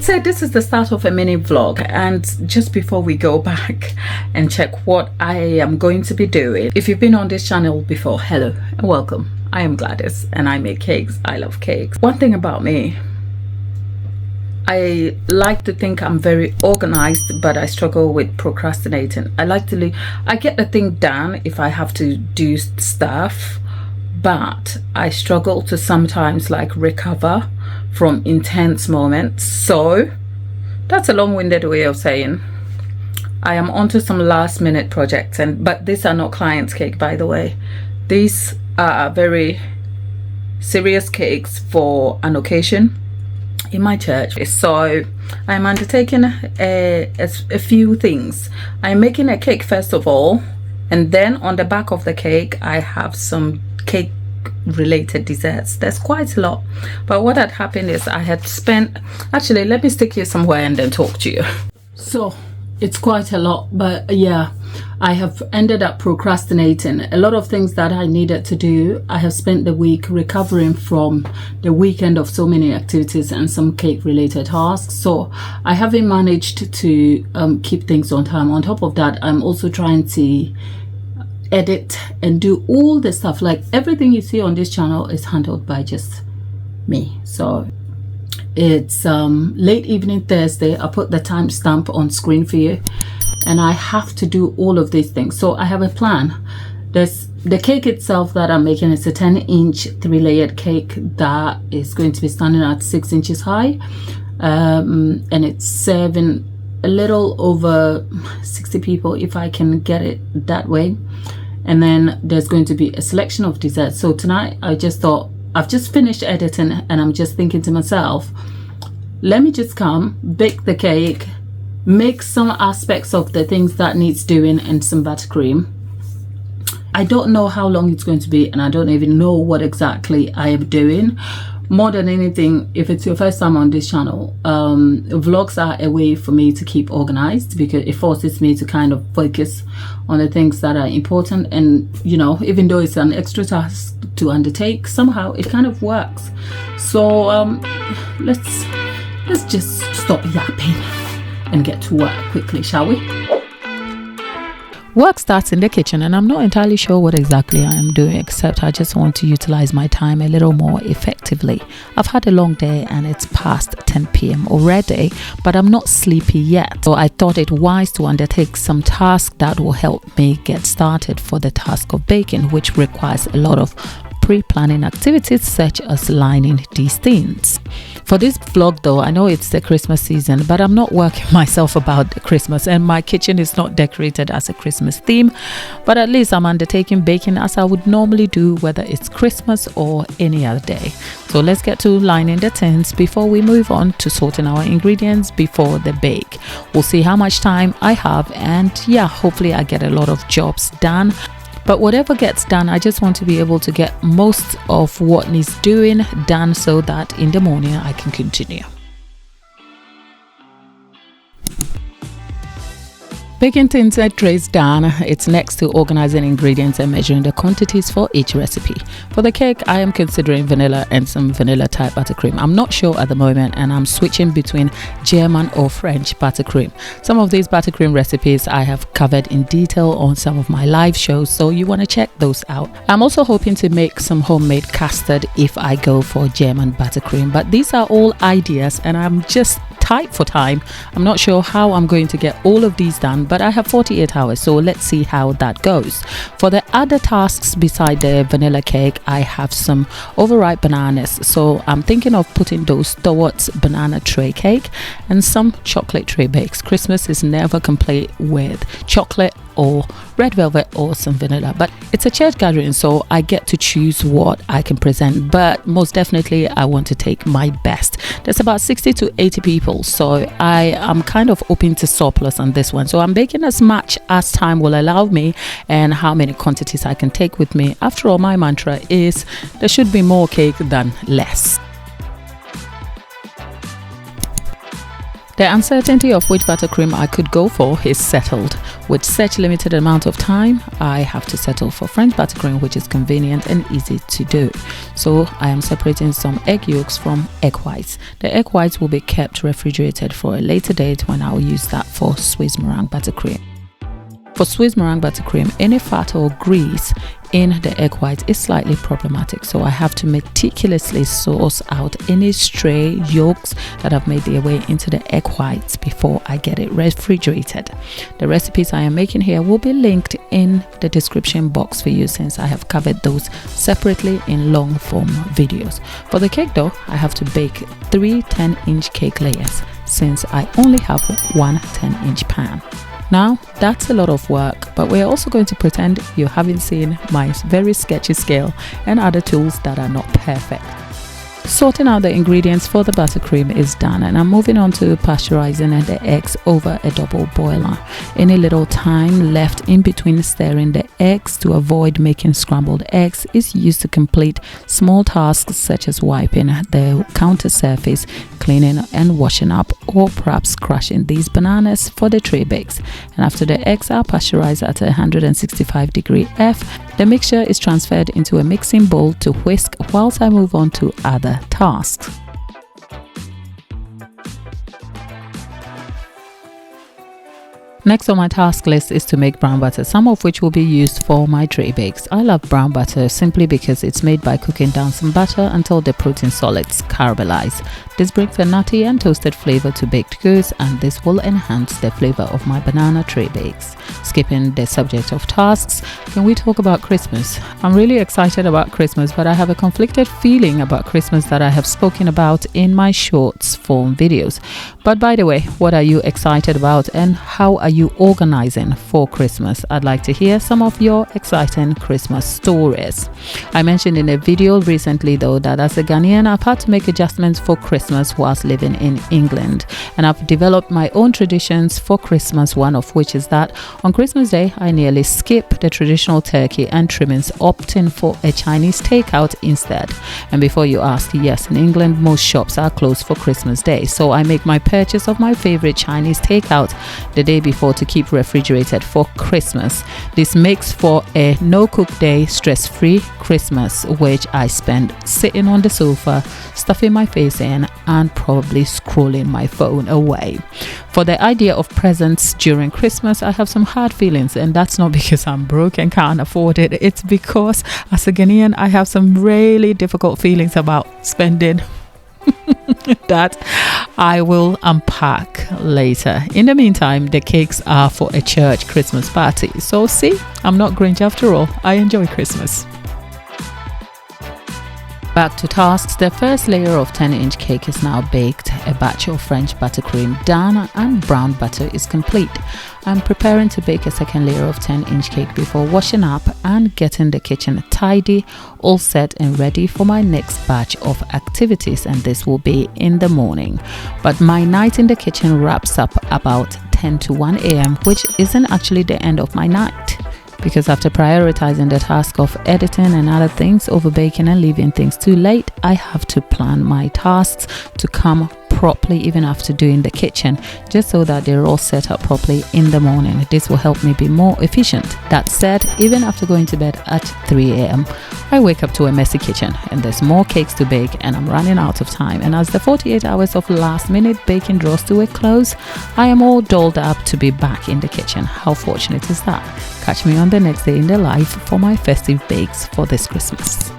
said, this is the start of a mini vlog, and just before we go back and check what I am going to be doing, if you've been on this channel before, hello and welcome. I am Gladys and I make cakes. I love cakes. One thing about me, I like to think I'm very organized, but I struggle with procrastinating. I get the thing done if I have to do stuff, but I struggle to sometimes like recover from intense moments. So that's a long-winded way of saying I am onto some last-minute projects, but these are not clients' cake, by the way. These are very serious cakes for an occasion in my church. So I'm undertaking a few things. I'm making a cake first of all, and then on the back of the cake I have some cake related desserts. There's quite a lot, but what had happened is I had spent, actually let me stick you somewhere and then talk to you. So it's quite a lot, but yeah, I have ended up procrastinating a lot of things that I needed to do. I have spent the week recovering from the weekend of so many activities and some cake related tasks, so I haven't managed to keep things on time. On top of that, I'm also trying to edit and do all the stuff. Like everything you see on this channel is handled by just me. So it's late evening Thursday. I put the timestamp on screen for you, and I have to do all of these things. So I have a plan. There's the cake itself that I'm making. It's a 10-inch 3-layered cake that is going to be standing at 6 inches high, and it's serving a little over 60 people if I can get it that way. And then there's going to be a selection of desserts. So tonight I just thought, I've just finished editing and I'm just thinking to myself, let me just come bake the cake, make some aspects of the things that needs doing, and some buttercream. I don't know how long it's going to be, and I don't even know what exactly I am doing. More than anything, if it's your first time on this channel, vlogs are a way for me to keep organized, because it forces me to kind of focus on the things that are important. And you know, even though it's an extra task to undertake, somehow it kind of works. So let's just stop yapping and get to work quickly, shall we? Work starts in the kitchen, and I'm not entirely sure what exactly I am doing, except I just want to utilize my time a little more effectively. I've had a long day and it's past 10 p.m. already, but I'm not sleepy yet. So I thought it wise to undertake some task that will help me get started for the task of baking, which requires a lot of pre-planning activities such as lining these things. For this vlog though, I know it's the Christmas season, but I'm not working myself about the Christmas, and my kitchen is not decorated as a Christmas theme, but at least I'm undertaking baking as I would normally do, whether it's Christmas or any other day. So let's get to lining the tins before we move on to sorting our ingredients before the bake. We'll see how much time I have, and yeah, hopefully I get a lot of jobs done. But whatever gets done, I just want to be able to get most of what needs doing done so that in the morning I can continue. Baking tins and trays done. It's next to organizing ingredients and measuring the quantities for each recipe. For the cake, I am considering vanilla and some vanilla type buttercream. I'm not sure at the moment, and I'm switching between German or French buttercream. Some of these buttercream recipes I have covered in detail on some of my live shows, so you want to check those out. I'm also hoping to make some homemade custard if I go for German buttercream, but these are all ideas and I'm just tight for time. I'm not sure how I'm going to get all of these done, but I have 48 hours, so let's see how that goes. For the other tasks beside the vanilla cake, I have some overripe bananas, so I'm thinking of putting those towards banana tray cake and some chocolate tray bakes. Christmas is never complete with chocolate or red velvet or some vanilla, but it's a church gathering, so I get to choose what I can present, but most definitely I want to take my best. There's about 60 to 80 people, so I am kind of open to surplus on this one, so I'm baking as much as time will allow me and how many quantities I can take with me. After all, my mantra is there should be more cake than less. The uncertainty of which buttercream I could go for is settled. With such limited amount of time, I have to settle for French buttercream, which is convenient and easy to do. So I am separating some egg yolks from egg whites. The egg whites will be kept refrigerated for a later date when I'll use that for Swiss meringue buttercream. For Swiss meringue buttercream, any fat or grease in the egg white is slightly problematic, so I have to meticulously source out any stray yolks that have made their way into the egg whites before I get it refrigerated. The recipes I am making here will be linked in the description box for you, since I have covered those separately in long form videos. For the cake dough, I have to bake 3 10-inch cake layers, since I only have one 10-inch pan. Now, that's a lot of work, but we're also going to pretend you haven't seen my very sketchy scale and other tools that are not perfect. Sorting out the ingredients for the buttercream is done, and I'm moving on to pasteurizing the eggs over a double boiler. Any little time left in between stirring the eggs to avoid making scrambled eggs is used to complete small tasks such as wiping the counter surface, cleaning and washing up, or perhaps crushing these bananas for the tray bakes. And after the eggs are pasteurized at 165° F, the mixture is transferred into a mixing bowl to whisk whilst I move on to other tasks. Next on my task list is to make brown butter, some of which will be used for my tray bakes. I love brown butter simply because it's made by cooking down some butter until the protein solids caramelize. This brings a nutty and toasted flavor to baked goods, and this will enhance the flavor of my banana tray bakes. Skipping the subject of tasks, can we talk about Christmas? I'm really excited about Christmas, but I have a conflicted feeling about Christmas that I have spoken about in my shorts form videos. But by the way, what are you excited about, and how are you organizing for Christmas? I'd like to hear some of your exciting Christmas stories. I mentioned in a video recently though that as a Ghanaian, I've had to make adjustments for Christmas whilst living in England, and I've developed my own traditions for Christmas, one of which is that on Christmas Day I nearly skip the traditional turkey and trimmings, opting for a Chinese takeout instead. And before you ask, yes, in England most shops are closed for Christmas Day, so I make my purchase of my favorite Chinese takeout the day before to keep refrigerated for Christmas. This makes for a no-cook day, stress-free Christmas, which I spend sitting on the sofa, stuffing my face in and probably scrolling my phone away. For the idea of presents during Christmas, I have some hard feelings, and that's not because I'm broke and can't afford it. It's because as a Ghanaian, I have some really difficult feelings about spending that I will unpack later. In the meantime, the cakes are for a church Christmas party. So see, I'm not Grinch after all. I enjoy Christmas. Back to tasks. The first layer of 10-inch cake is now baked. A batch of French buttercream done and brown butter is complete. I'm preparing to bake a second layer of 10-inch cake before washing up and getting the kitchen tidy, all set and ready for my next batch of activities, and this will be in the morning. But my night in the kitchen wraps up about 10 to 1 a.m, which isn't actually the end of my night, because after prioritizing the task of editing and other things over baking and leaving things too late, I have to plan my tasks to come properly even after doing the kitchen, just so that they're all set up properly in the morning. This will help me be more efficient. That said, even after going to bed at 3 a.m, I wake up to a messy kitchen and there's more cakes to bake and I'm running out of time. And as the 48 hours of last minute baking draws to a close, I am all dolled up to be back in the kitchen. How fortunate is that? Catch me on the next day in the life for my festive bakes for this Christmas.